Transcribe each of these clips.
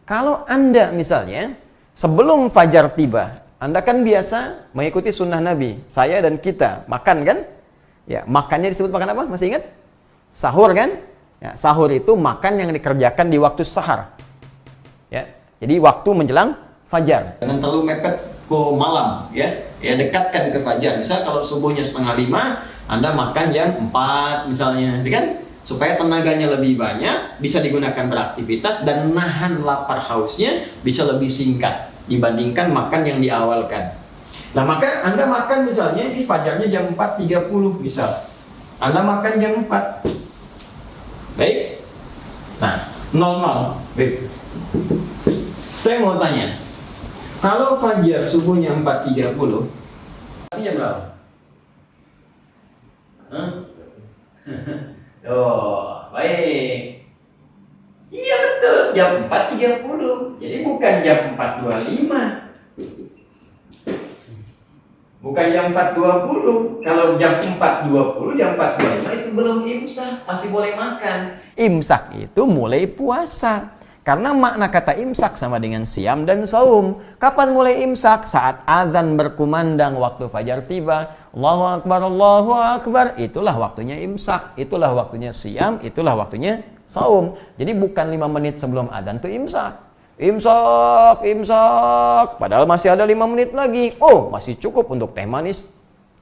Kalau Anda misalnya sebelum fajar tiba, Anda kan biasa mengikuti sunnah Nabi, saya dan kita makan kan? Ya, makannya disebut makan apa? Masih ingat? Sahur kan? Ya, sahur itu makan yang dikerjakan di waktu sahar. Ya, jadi waktu menjelang fajar. Jangan terlalu mepet ke malam, ya. Ya, dekatkan ke fajar. Misal kalau subuhnya 4:30, Anda makan jam 4 misalnya, kan? Supaya tenaganya lebih banyak, bisa digunakan beraktivitas dan nahan lapar hausnya bisa lebih singkat dibandingkan makan yang diawalkan. Nah, maka Anda makan misalnya di fajarnya jam 4.30 misal. Anda makan jam 4. Baik. Nah, 00. Baik. Saya mau tanya. Kalau fajar subuhnya 4.30, jam berapa? Oh, baik. Iya betul, jam 4.30. Jadi bukan jam 4.25. Bukan jam 4.20. Kalau jam 4.20, jam 4.25 itu belum imsak, masih boleh makan. Imsak itu mulai puasa. Karena makna kata imsak sama dengan siam dan saum. Kapan mulai imsak? Saat azan berkumandang waktu fajar tiba. Allahu Akbar, Allahu Akbar. Itulah waktunya imsak. Itulah waktunya siam. Itulah waktunya saum. Jadi bukan 5 menit sebelum azan itu imsak. Imsak, imsak. Padahal masih ada 5 menit lagi. Oh, masih cukup untuk teh manis.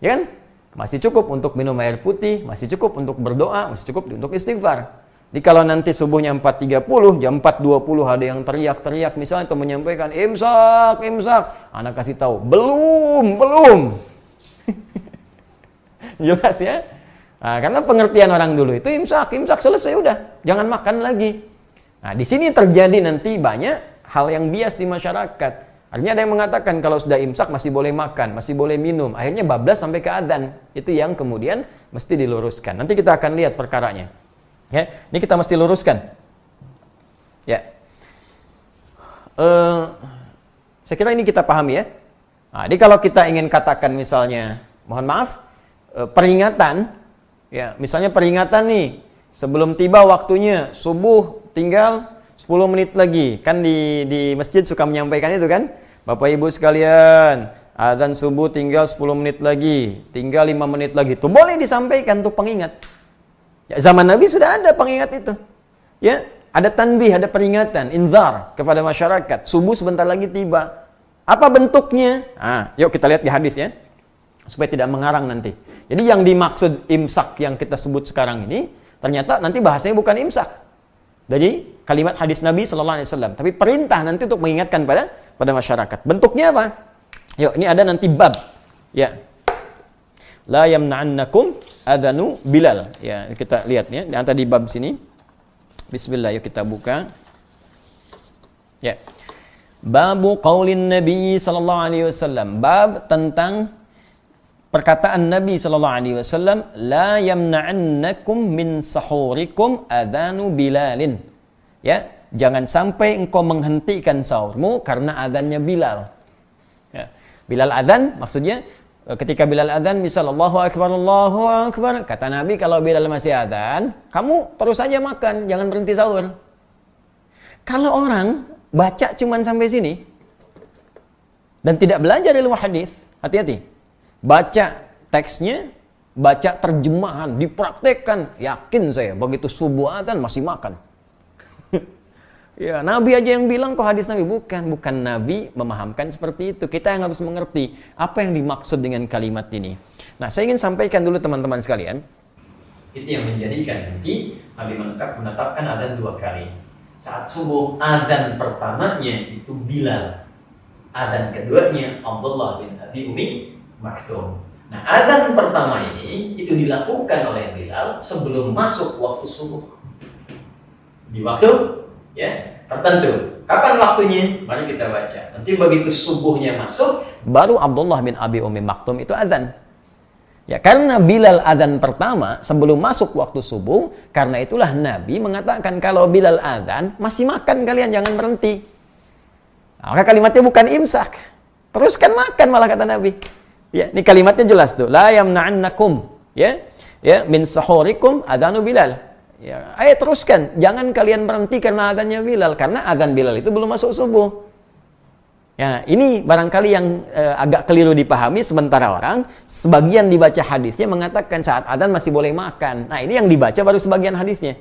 Ya kan? Masih cukup untuk minum air putih. Masih cukup untuk berdoa. Masih cukup untuk istighfar. Jadi kalau nanti subuhnya 4.30, jam 4.20 ada yang teriak-teriak misalnya atau menyampaikan imsak, imsak. Anak kasih tahu, belum. Jelas ya? Nah, karena pengertian orang dulu itu imsak selesai udah, jangan makan lagi. Nah, di sini terjadi nanti banyak hal yang bias di masyarakat. Artinya ada yang mengatakan kalau sudah imsak masih boleh makan, masih boleh minum. Akhirnya bablas sampai ke adzan. Itu yang kemudian mesti diluruskan. Nanti kita akan lihat perkaranya. Ya, ini kita mesti luruskan. Ya, saya kira ini kita pahami ya. Nah, jadi kalau kita ingin katakan misalnya, mohon maaf, peringatan, ya, misalnya peringatan nih, sebelum tiba waktunya subuh tinggal 10 menit lagi, kan di masjid suka menyampaikan itu kan, Bapak Ibu sekalian, azan subuh tinggal 10 menit lagi, tinggal 5 menit lagi, tuh boleh disampaikan tuh pengingat. Ya, zaman Nabi sudah ada pengingat itu. Ya, ada tanbih, ada peringatan, inzar kepada masyarakat. Subuh sebentar lagi tiba. Apa bentuknya? Yuk kita lihat di hadis ya. Supaya tidak mengarang nanti. Jadi yang dimaksud imsak yang kita sebut sekarang ini, ternyata nanti bahasanya bukan imsak. Jadi kalimat hadis Nabi sallallahu alaihi wasallam, tapi perintah nanti untuk mengingatkan pada masyarakat. Bentuknya apa? Yuk, ini ada nanti bab. Ya. La yamna'annakum adhanu Bilal. Ya, kita lihat ya, yang tadi bab sini. Bismillah, yuk kita buka. Ya. Babu qaulin Nabi sallallahu alaihi wasallam. Bab tentang perkataan Nabi sallallahu alaihi wasallam, la yamna'annakum min sahurikum adhanu Bilalin. Ya, jangan sampai engkau menghentikan sahurmu karena azannya Bilal. Ya. Bilal azan maksudnya ketika Bilal adzan, misal Allahu Akbar, kata Nabi kalau Bilal masih adzan, kamu terus saja makan, jangan berhenti sahur. Kalau orang baca cuman sampai sini dan tidak belajar ilmu hadis, hati-hati. Baca teksnya, baca terjemahan, dipraktekkan, yakin saya begitu subuh adzan masih makan. Ya, Nabi aja yang bilang kok hadis Nabi. Bukan Nabi memahamkan seperti itu. Kita yang harus mengerti apa yang dimaksud dengan kalimat ini. Nah, saya ingin sampaikan dulu teman-teman sekalian. Itu yang menjadikan nanti Nabi menetapkan adzan 2 kali. Saat subuh, adzan pertamanya itu Bilal. Adzan keduanya Abdullah bin Abi Umi Maktum. Nah, adzan pertama ini itu dilakukan oleh Bilal sebelum masuk waktu subuh. Di waktu ya tertentu. Kapan waktunya? Mari kita baca. Nanti begitu subuhnya masuk, baru Abdullah bin Abi Umi Maktum itu azan. Ya, karena Bilal azan pertama sebelum masuk waktu subuh, karena itulah Nabi mengatakan kalau Bilal azan, masih makan kalian, jangan berhenti. Nah, maka kalimatnya bukan imsak. Teruskan makan malah kata Nabi. Ya, ini kalimatnya jelas tuh. La yamna'annakum, ya min sahurikum adzanu Bilal. Ya, ayo teruskan, jangan kalian berhenti karena adzannya Bilal, karena adzan Bilal itu belum masuk subuh. Ya, ini barangkali yang agak keliru dipahami, sementara orang sebagian dibaca hadisnya mengatakan saat adzan masih boleh makan. Nah, ini yang dibaca baru sebagian hadisnya.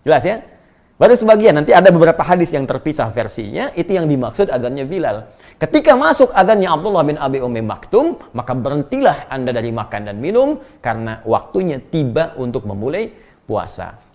Jelas ya? Baru sebagian, nanti ada beberapa hadis yang terpisah versinya, itu yang dimaksud adzannya Bilal. Ketika masuk adzannya Abdullah bin Abi Ummi Maktum, maka berhentilah Anda dari makan dan minum, karena waktunya tiba untuk memulai puasa.